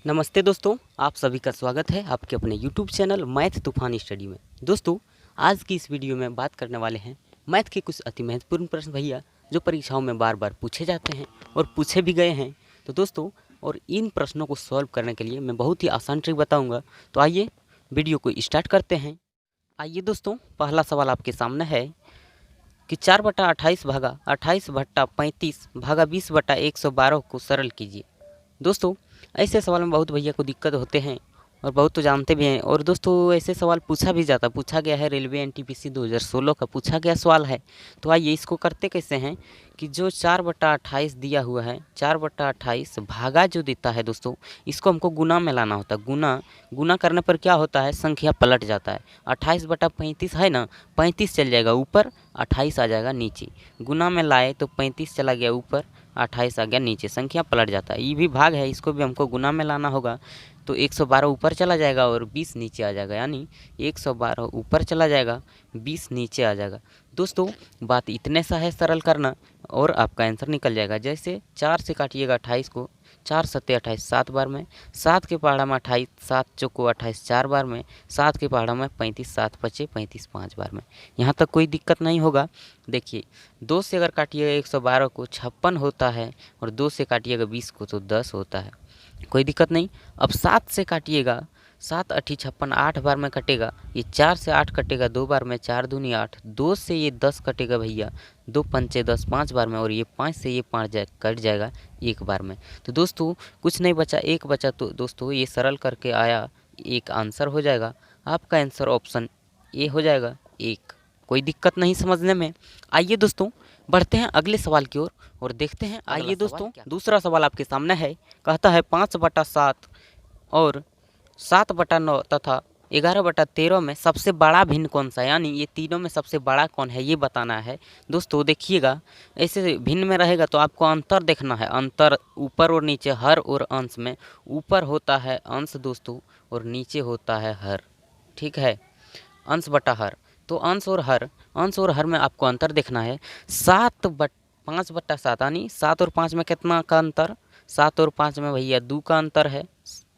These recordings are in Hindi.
नमस्ते दोस्तों, आप सभी का स्वागत है आपके अपने YouTube चैनल मैथ तूफान स्टडी में। दोस्तों, आज की इस वीडियो में बात करने वाले हैं मैथ के कुछ अति महत्वपूर्ण प्रश्न भैया जो परीक्षाओं में बार बार पूछे जाते हैं और पूछे भी गए हैं। तो दोस्तों, और इन प्रश्नों को सॉल्व करने के लिए मैं बहुत ही आसान ट्रिक बताऊँगा। तो आइए वीडियो को स्टार्ट करते हैं। आइए दोस्तों, पहला सवाल आपके सामने है कि 4/28 भागा 28/35 भागा 20/112 को सरल कीजिए। दोस्तों, ऐसे सवाल में बहुत भैया को दिक्कत होते हैं और बहुत तो जानते भी हैं। और दोस्तों, ऐसे सवाल पूछा गया है, रेलवे एनटीपीसी 2016 का पूछा गया सवाल है। तो आइए इसको करते कैसे हैं कि जो 4/28 दिया हुआ है, 4/28 भागा जो देता है दोस्तों, इसको हमको गुना में लाना होता है। गुना करने पर क्या होता है, संख्या पलट जाता है। 28/35 है ना, 35 चल जाएगा ऊपर, 28 आ जाएगा नीचे। गुना में लाए तो 35 चला गया ऊपर, 28 आ गया नीचे, संख्या पलट जाता है। ये भी भाग है, इसको भी हमको गुना में लाना होगा। तो 112 ऊपर चला जाएगा और 20 नीचे आ जाएगा, यानी 112 ऊपर चला जाएगा, 20 नीचे आ जाएगा। दोस्तों, बात इतने सा है सरल करना और आपका आंसर निकल जाएगा। जैसे 4 से काटिएगा 28 को, 4 सत्ते 28 7 बार में, 7 के पहाड़ा में 28, 7 चौको 28 4 बार में, 7 के पहाड़ा में 35, 7 पचे 35 5 बार में। यहाँ तक कोई दिक्कत नहीं होगा। देखिए, 2 से अगर काटिएगा 112 को 56 होता है और 2 से काटिएगा 20 को तो 10 होता है, कोई दिक्कत नहीं। अब 7 से काटिएगा, 7 अठी 56 8 बार में कटेगा। ये 4 से 8 कटेगा 2 बार में, 4 दूनी 8, 2 से ये 10 कटेगा भैया, 2 पंचे 10 5 बार में, और ये 5 से ये 5 कट जाएगा 1 बार में। तो दोस्तों, कुछ नहीं बचा, 1 बचा। तो दोस्तों, ये सरल करके आया, एक आंसर हो जाएगा। आपका आंसर ऑप्शन ए हो जाएगा 1। कोई दिक्कत नहीं समझने में। आइए दोस्तों, बढ़ते हैं अगले सवाल की ओर और देखते हैं। आइए दोस्तों, दूसरा सवाल आपके सामने है। कहता है 5/7 और 7/9 तथा 11/13 में सबसे बड़ा भिन्न कौन सा है, यानी ये तीनों में सबसे बड़ा कौन है ये बताना है। दोस्तों देखिएगा, ऐसे भिन्न में रहेगा तो आपको अंतर देखना है। अंतर ऊपर और नीचे, हर और अंश में। ऊपर होता है अंश दोस्तों और नीचे होता है हर, ठीक है, अंश बटा हर। तो अंश और हर में आपको अंतर देखना है। 5/7 यानी 7 और 5 में कितना का अंतर, 7 और 5 में भैया 2 का अंतर है,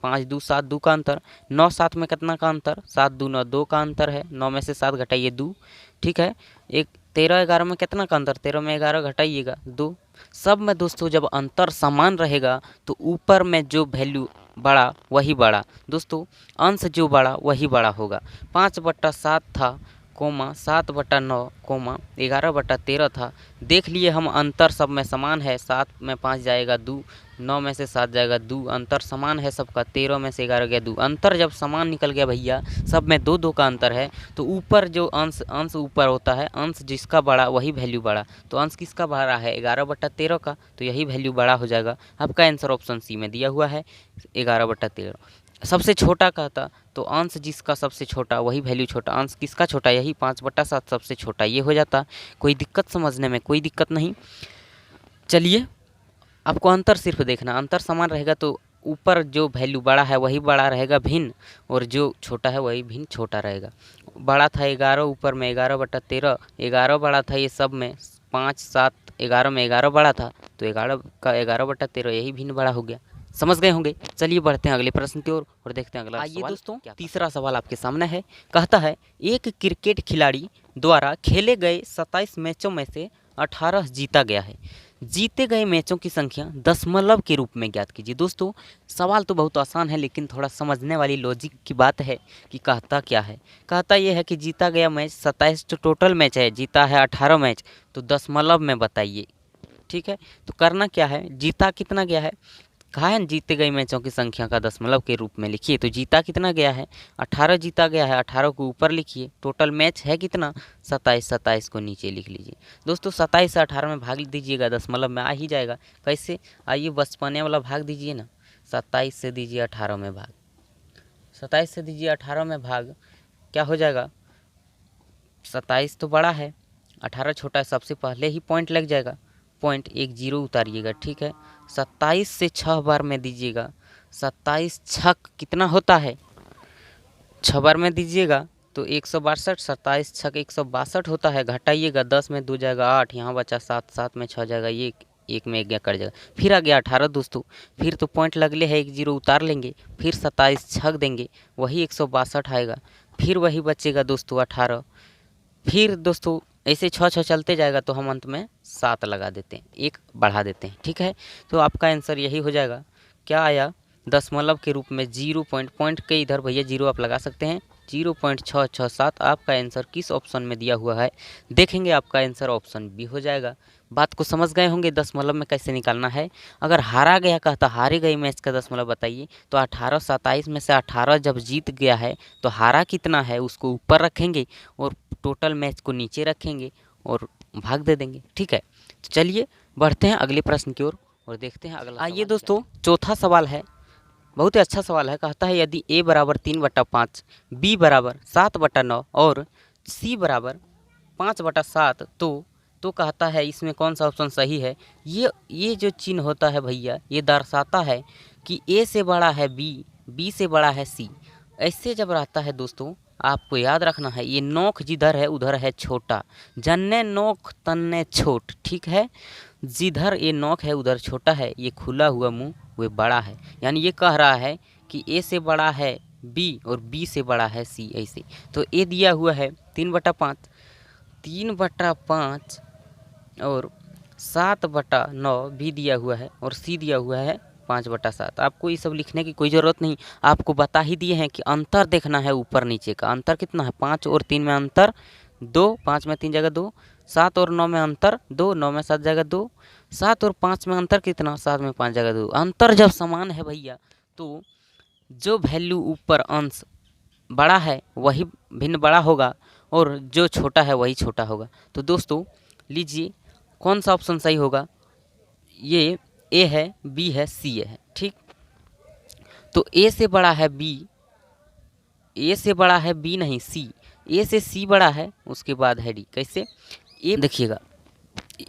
5 2 7 2 का अंतर। 9 7 में कितना का अंतर, 7 2 9 2 का अंतर है, 9 में से 7 घटाइए 2, ठीक है। एक 13 11 में कितना का अंतर, 13 में 11 घटाइएगा 2। सब में दोस्तों जब अंतर समान रहेगा तो ऊपर में जो वैल्यू बड़ा वही बड़ा, दोस्तों अंश जो बड़ा वही बड़ा होगा। 5/7 था, 7/9, 11/13 था। देख लिए हम, अंतर सब में समान है। 7 में 5 जाएगा 2, 9 में से 7 जाएगा 2, अंतर समान है सबका। 13 में से 11 गया 2, अंतर जब समान निकल गया भैया, सब में 2 2 का अंतर है, तो ऊपर जो अंश ऊपर होता है, अंश जिसका बड़ा वही वैल्यू बड़ा। तो अंश किसका बड़ा है, 11/13 का, तो यही वैल्यू बड़ा हो जाएगा। आपका आंसर ऑप्शन सी में दिया हुआ है 11/13। सबसे छोटा कहता तो अंश जिसका सबसे छोटा वही वैल्यू छोटा, अंश किसका छोटा, यही 5/7 सबसे छोटा, ये हो जाता। कोई दिक्कत समझने में, कोई दिक्कत नहीं। चलिए, आपको अंतर सिर्फ देखना, अंतर समान रहेगा तो ऊपर जो वैल्यू बड़ा है वही बड़ा रहेगा भिन्न, और जो छोटा है वही भिन्न छोटा रहेगा। बड़ा था 11 ऊपर में 11/13, 11 बड़ा था ये सब में, 5 7 11 में 11 बड़ा था, तो 11 का 11/13 यही भिन्न बड़ा हो गया। समझ गए होंगे। चलिए बढ़ते हैं अगले प्रश्न की ओर और देखते हैं अगला सवाल। आइए दोस्तों, तीसरा सवाल आपके सामने है। कहता है एक क्रिकेट खिलाड़ी द्वारा खेले गए 27 मैचों में से 18 जीता गया है। जीते गए मैचों की संख्या दशमलव के रूप में ज्ञात कीजिए। दोस्तों, सवाल तो बहुत आसान है लेकिन थोड़ा समझने वाली लॉजिक की बात है कि कहता क्या है। कहता यह है कि जीता गया मैच 27, तो टोटल मैच है, जीता है 18 मैच, तो दशमलव में बताइए, ठीक है। तो करना क्या है, जीता कितना गया है, कहा है जीते गए मैचों की संख्या का दशमलव के रूप में लिखिए। तो जीता कितना गया है, 18 जीता गया है, 18 को ऊपर लिखिए। टोटल मैच है कितना, 27, 27 को नीचे लिख लीजिए। दोस्तों 27 से 18 में भाग दीजिएगा, दशमलव में आ ही जाएगा। कैसे, आइए बचपने वाला भाग दीजिए ना, 27 से दीजिए 18 में भाग, 27 से दीजिए 18 में भाग, क्या हो जाएगा, 27 तो बड़ा है, 18 छोटा है, सबसे पहले ही पॉइंट लग जाएगा, पॉइंट 1 0 उतारिएगा, ठीक है। 27 से 6 बार में दीजिएगा, 27 छक कितना होता है, 6 बार में दीजिएगा तो 162, 27 छक 162 होता है। घटाइएगा, 10 में 2 जाएगा 8, यहाँ बचा 7, 7 में 6 जाएगा 1, एक में एक गया कट जाएगा। फिर आ गया 18 दोस्तों, फिर तो पॉइंट लगले है, एक जीरो उतार लेंगे, फिर 27 छक देंगे, वही 162 आएगा। फिर वही बचेगा दोस्तों 18। फिर दोस्तों ऐसे छः छः चलते जाएगा तो हम अंत में 7 लगा देते हैं, एक बढ़ा देते हैं। ठीक है, तो आपका आंसर यही हो जाएगा। क्या आया? दशमलव के रूप में 0 पॉइंट के इधर भैया 0 आप लगा सकते हैं, 0.667 आपका आंसर किस ऑप्शन में दिया हुआ है देखेंगे, आपका आंसर ऑप्शन बी हो जाएगा। बात को समझ गए होंगे दशमलव में कैसे निकालना है। अगर हारा गया कहता हारे गए मैच का दशमलव बताइए, तो 18 27 में से 18 जब जीत गया है तो हारा कितना है उसको ऊपर रखेंगे और टोटल मैच को नीचे रखेंगे और भाग दे देंगे। ठीक है, तो चलिए बढ़ते हैं अगले प्रश्न की ओर और देखते हैं अगला। आइए दोस्तों, चौथा सवाल है, बहुत ही अच्छा सवाल है। कहता है यदि a बराबर 3/5, b बराबर 7/9 और c बराबर 5/7 तो कहता है इसमें कौन सा ऑप्शन सही है। ये जो चिन्ह होता है भैया, ये दर्शाता है कि a से बड़ा है b, b से बड़ा है c। ऐसे जब रहता है दोस्तों, आपको याद रखना है, ये नोक जिधर है उधर है छोटा, जन्ने नोक तन्ने छोट। ठीक है, जिधर ये नोक है उधर छोटा है, ये खुला हुआ मुंह वो बड़ा है। यानी ये कह रहा है कि a से बड़ा है b और b से बड़ा है c। ऐसे तो a दिया हुआ है 3/5, 3/5 और 7/9 भी दिया हुआ है और c दिया हुआ है 5/7। आपको ये सब लिखने की कोई ज़रूरत नहीं, आपको बता ही दिए हैं कि अंतर देखना है ऊपर नीचे का। अंतर कितना है? 5 और 3 में अंतर 2, 5 में 3 जगह 2, 7 और 9 में अंतर 2, 9 में 7 जगह 2, 7 और 5 में अंतर कितना? 7 में 5 जगह 2। अंतर जब समान है भैया, तो जो वैल्यू ऊपर अंश बड़ा है वही भिन्न बड़ा होगा और जो छोटा है वही छोटा होगा। तो दोस्तों लीजिए कौन सा ऑप्शन सही होगा। ये ए है, बी है, सी है। ठीक, तो ए से बड़ा है बी, ए से बड़ा है बी नहीं सी, ए से सी बड़ा है उसके बाद है डी। कैसे? ए देखिएगा,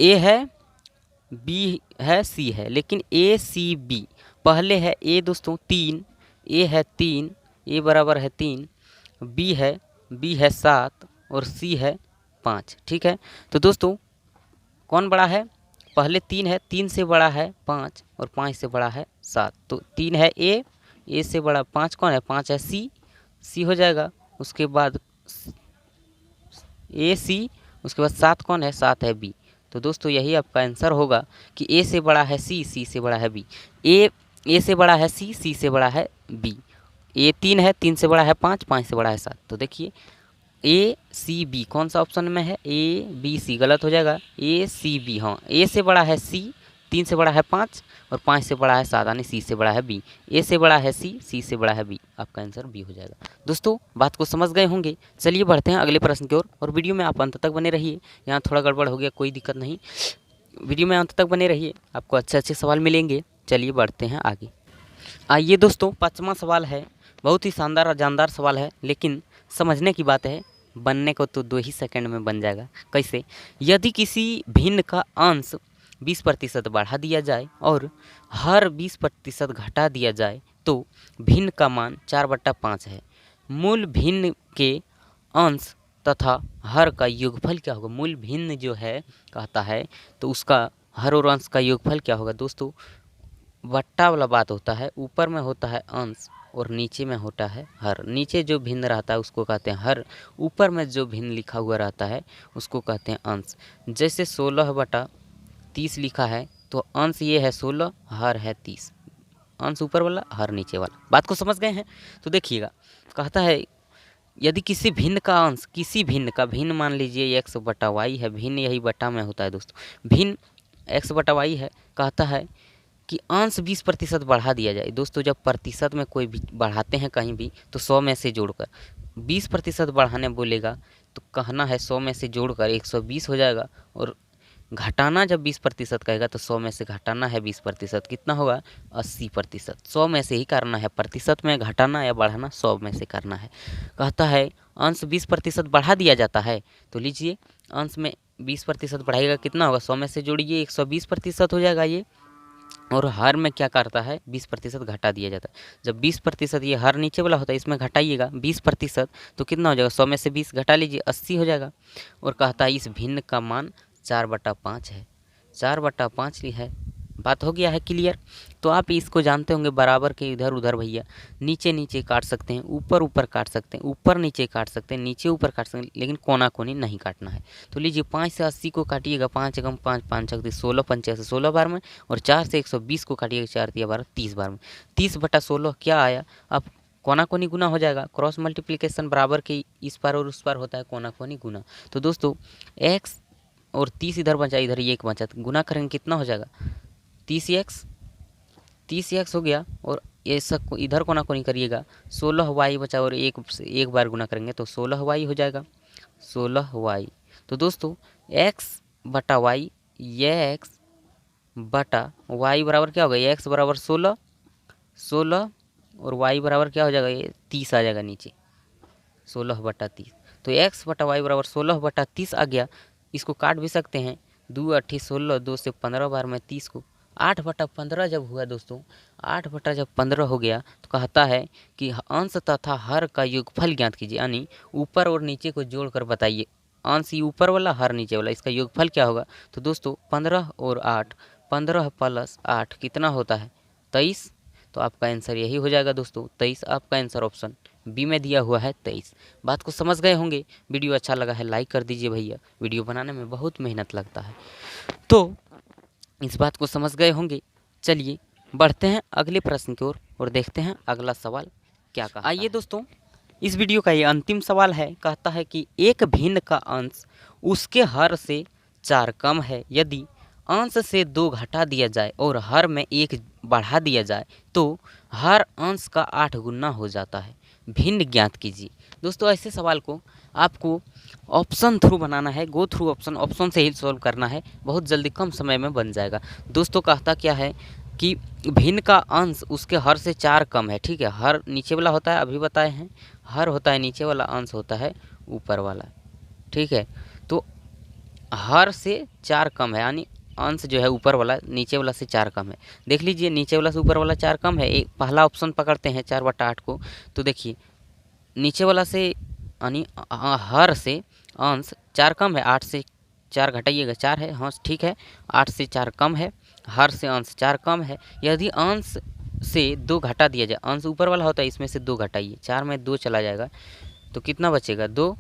ए है, बी है, सी है, लेकिन ए सी बी पहले है ए दोस्तों 3, ए है 3, ए बराबर है 3, बी है 7 और सी है 5। ठीक है, तो दोस्तों कौन बड़ा है? पहले 3 है, 3 से बड़ा है 5 और 5 से बड़ा है 7। तो 3 है ए से बड़ा 5 कौन है? 5 है सी हो जाएगा। उसके बाद ए सी, उसके बाद 7 कौन है? 7 है बी। तो दोस्तों यही आपका आंसर होगा कि ए से बड़ा है सी, सी से बड़ा है बी। ए से बड़ा है सी से बड़ा है बी। ए 3 है, 3 से बड़ा है 5, 5 से बड़ा है 7। तो देखिए ए सी बी कौन सा ऑप्शन में है? ए बी सी गलत हो जाएगा, ए सी बी। हाँ, ए से बड़ा है सी, 3 से बड़ा है 5 और 5 से बड़ा है 7, यानी सी से बड़ा है बी। ए से बड़ा है सी से बड़ा है बी। आपका आंसर बी हो जाएगा। दोस्तों बात को समझ गए होंगे। चलिए बढ़ते हैं अगले प्रश्न की ओर और वीडियो में आप अंत तक बने रहिए। यहाँ थोड़ा गड़बड़ हो गया, कोई दिक्कत नहीं, वीडियो में अंत तक बने रहिए, आपको अच्छे अच्छे सवाल मिलेंगे। चलिए बढ़ते हैं आगे। आइए दोस्तों, 5वां सवाल है, बहुत ही शानदार और जानदार सवाल है, लेकिन समझने की बात है, बनने को तो 2 ही सेकंड में बन जाएगा। कैसे? यदि किसी भिन्न का अंश 20% बढ़ा दिया जाए और हर 20% घटा दिया जाए तो भिन्न का मान 4/5 है। मूल भिन्न के अंश तथा हर का योगफल क्या होगा? मूल भिन्न जो है कहता है तो उसका हर और अंश का योगफल क्या होगा? दोस्तों बट्टा वाला बात होता है, ऊपर में होता है अंश और नीचे में होता है हर। नीचे जो भिन्न रहता है उसको कहते हैं हर, ऊपर में जो भिन्न लिखा हुआ रहता है उसको कहते हैं अंश। जैसे 16/30 लिखा है तो अंश ये है 16, हर है 30। अंश ऊपर वाला, हर नीचे वाला। बात को समझ गए हैं? तो देखिएगा, कहता है यदि किसी भिन्न का अंश, किसी भिन्न का, भिन्न मान लीजिए x/y है, भिन्न यही बटा में होता है दोस्तों, भिन्न x/y है। कहता है कि अंश 20% बढ़ा दिया जाए। दोस्तों जब प्रतिशत में कोई भी बढ़ाते हैं कहीं भी तो 100 में से जोड़कर 20% बढ़ाने बोलेगा तो कहना है 100 में से जोड़कर 120 हो जाएगा, और घटाना जब 20% कहेगा तो 100 में से घटाना है 20%, कितना होगा? 80%। 100 में से ही करना है, प्रतिशत में घटाना या बढ़ाना 100 में से करना है। कहता है अंश 20% बढ़ा दिया जाता है, तो लीजिए अंश में 20% बढ़ाएगा कितना होगा? 100 में से जोड़िए 120% हो जाएगा ये। और हर में क्या करता है? 20% घटा दिया जाता है। जब 20% ये हर नीचे वाला होता है, इसमें घटाइएगा 20%, तो कितना हो जाएगा? 100 में से 20 घटा लीजिए, 80 हो जाएगा। और कहता है इस भिन्न का मान 4/5 है। 4/5 है। बात हो गया है क्लियर। तो आप इसको जानते होंगे बराबर के इधर उधर भैया नीचे नीचे काट सकते हैं, ऊपर ऊपर काट सकते हैं, ऊपर नीचे काट सकते हैं, नीचे ऊपर काट सकते हैं, लेकिन कोना कोनी नहीं काटना है। तो लीजिए 5 से 80 को काटिएगा, 5 एकम 5, 5 छक 16, 5 से 16 बार में, और 4 से 120 को काटिएगा, 4 तिया 12, 30 बार में। 30/16 क्या आया, अब कोना कोनी गुना हो जाएगा। क्रॉस मल्टीप्लिकेशन बराबर के इस पार और उस पार होता है, कोना कोनी गुना। तो दोस्तों x और 30 इधर बचा, इधर 1 बचा, तो गुना करेंगे कितना हो जाएगा, 30x हो गया, और ये सब इधर कोना कोनी करिएगा, 16y बचा, और एक बार गुना करेंगे तो 16y हो जाएगा, 16y। तो दोस्तों x/y, ये x बटा y बराबर क्या होगा, ये x बराबर 16, और y बराबर क्या हो जाएगा, ये 30 आ जाएगा नीचे, 16/30। तो x/y बराबर 16/30 आ गया। इसको काट भी सकते हैं, 2 8 16, 2 से 15 बार में 30 को, 8/15 जब हुआ दोस्तों, 8/15 हो गया, तो कहता है कि अंश तथा हर का योगफल ज्ञात कीजिए, यानी ऊपर और नीचे को जोड़कर बताइए। अंश ये ऊपर वाला, हर नीचे वाला, इसका योगफल क्या होगा। तो दोस्तों 15 और 8, 15 + 8 कितना होता है, 23। तो आपका आंसर यही हो जाएगा दोस्तों, 23 आपका आंसर ऑप्शन बी में दिया हुआ है, 23। बात को समझ गए होंगे। वीडियो अच्छा लगा है लाइक कर दीजिए भैया, वीडियो बनाने में बहुत मेहनत लगता है, तो इस बात को समझ गए होंगे। चलिए बढ़ते हैं अगले प्रश्न की ओर और देखते हैं अगला सवाल क्या कहा। आइए दोस्तों, इस वीडियो का ये अंतिम सवाल है। कहता है कि एक भिन्न का अंश उसके हर से 4 कम है, यदि अंश से 2 घटा दिया जाए और हर में 1 बढ़ा दिया जाए तो हर अंश का 8 गुना हो जाता है, भिन्न ज्ञात कीजिए। दोस्तों ऐसे सवाल को आपको ऑप्शन थ्रू बनाना है, गो थ्रू ऑप्शन से ही सॉल्व करना है, बहुत जल्दी कम समय में बन जाएगा। दोस्तों कहता क्या है कि भिन्न का अंश उसके हर से 4 कम है, ठीक है। हर नीचे वाला होता है, अभी बताए हैं, हर होता है नीचे वाला, अंश होता है ऊपर वाला, ठीक है। तो हर से 4 कम है, यानी अंश जो है ऊपर वाला नीचे वाला से 4 कम है। देख लीजिए नीचे वाला से ऊपर वाला 4 कम है, एक पहला ऑप्शन पकड़ते हैं 4/8 को। तो देखिए नीचे वाला से यानी हर से अंश 4 कम है, 8 से 4 घटाइएगा 4 है, हाँ ठीक है, 8 से 4 कम है, हर से अंश 4 कम है। यदि अंश से 2 घटा दिया जाए, अंश ऊपर वाला होता है, इसमें से 2 घटाइए, 4 में 2 चला जाएगा तो कितना बचेगा, 2।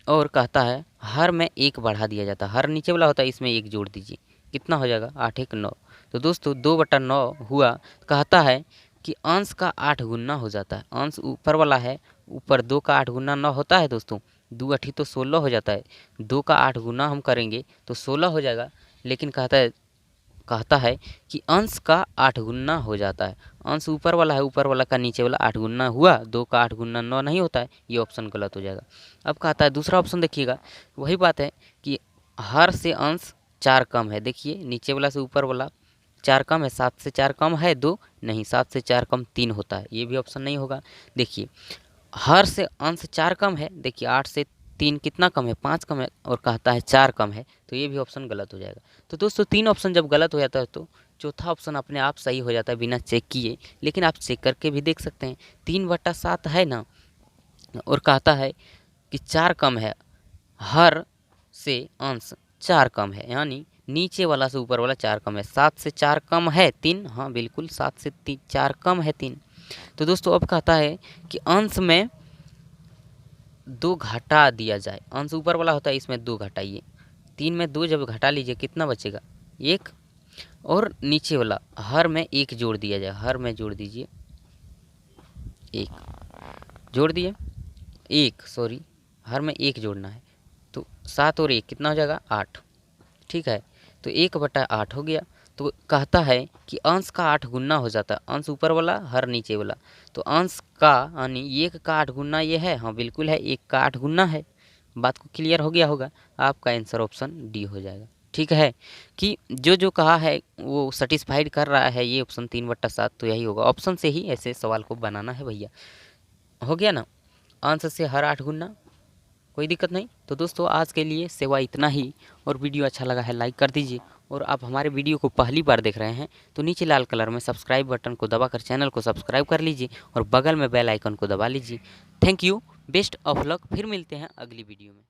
और कहता है हर में 1 बढ़ा दिया जाता है, हर नीचे वाला होता है, इसमें 1 जोड़ दीजिए, कितना हो जाएगा, 8 1 9। तो दोस्तों 2/9 हुआ। कहता है कि अंश का 8 गुना हो जाता है, अंश ऊपर वाला है, ऊपर 2 का 8 गुना 9 होता है दोस्तों, 2 8 तो 16 हो जाता है, 2 का 8 गुना हम करेंगे तो 16 हो जाएगा। लेकिन कहता है कि अंश का 8 गुना हो जाता है, अंश ऊपर वाला है, ऊपर वाला का नीचे वाला 8 गुना हुआ, 2 का 8 गुना 9 नहीं होता है, ये ऑप्शन गलत हो जाएगा। अब कहता है दूसरा ऑप्शन देखिएगा, वही बात है कि हर से अंश 4 कम है, देखिए नीचे वाला से ऊपर वाला 4 कम है, 7 से 4 कम है 2 नहीं, 7 से 4 कम 3 होता है, ये भी ऑप्शन नहीं होगा। देखिए हर से अंश 4 कम है, देखिए 8 से 3 कितना कम है, 5 कम है, और कहता है 4 कम है, तो ये भी ऑप्शन गलत हो जाएगा। तो दोस्तों 3 ऑप्शन जब गलत हो जाता है तो चौथा ऑप्शन अपने आप सही हो जाता है बिना चेक किए, लेकिन आप चेक करके भी देख सकते हैं। 3/7 है ना, और कहता है कि 4 कम है, हर से अंश 4 कम है, यानी नीचे वाला से ऊपर वाला 4 कम है, 7 से 4 कम है 3, हाँ बिल्कुल 7 से 4 कम है 3। तो दोस्तों अब कहता है कि अंश में 2 घटा दिया जाए, अंश ऊपर वाला होता है, इसमें 2 घटाइए, 3 में 2 जब घटा लीजिए कितना बचेगा, 1। और नीचे वाला हर में 1 जोड़ दिया जाए, हर में जोड़ दीजिए 1, जोड़ दिए 1, सॉरी हर में 1 जोड़ना है, तो 7 और 1 कितना हो जाएगा, 8, ठीक है। तो 1/8 हो गया। तो कहता है कि अंश का 8 गुना हो जाता है, अंश ऊपर वाला हर नीचे वाला, तो अंश का यानी 1 का 8 गुना ये है, हाँ बिल्कुल है, 1 का 8 गुना है। बात को क्लियर हो गया होगा, आपका आंसर ऑप्शन डी हो जाएगा, ठीक है। कि जो कहा है वो सेटिस्फाइड कर रहा है, ये ऑप्शन 3/7 तो यही होगा, ऑप्शन से ही ऐसे सवाल को बनाना है भैया। हो गया ना, अंश से हर 8 गुना, कोई दिक्कत नहीं। तो दोस्तों आज के लिए सेवा इतना ही, और वीडियो अच्छा लगा है लाइक कर दीजिए, और आप हमारे वीडियो को पहली बार देख रहे हैं तो नीचे लाल कलर में सब्सक्राइब बटन को दबाकर चैनल को सब्सक्राइब कर लीजिए, और बगल में बेल आइकन को दबा लीजिए। Thank you, best of luck, फिर मिलते हैं अगली वीडियो में।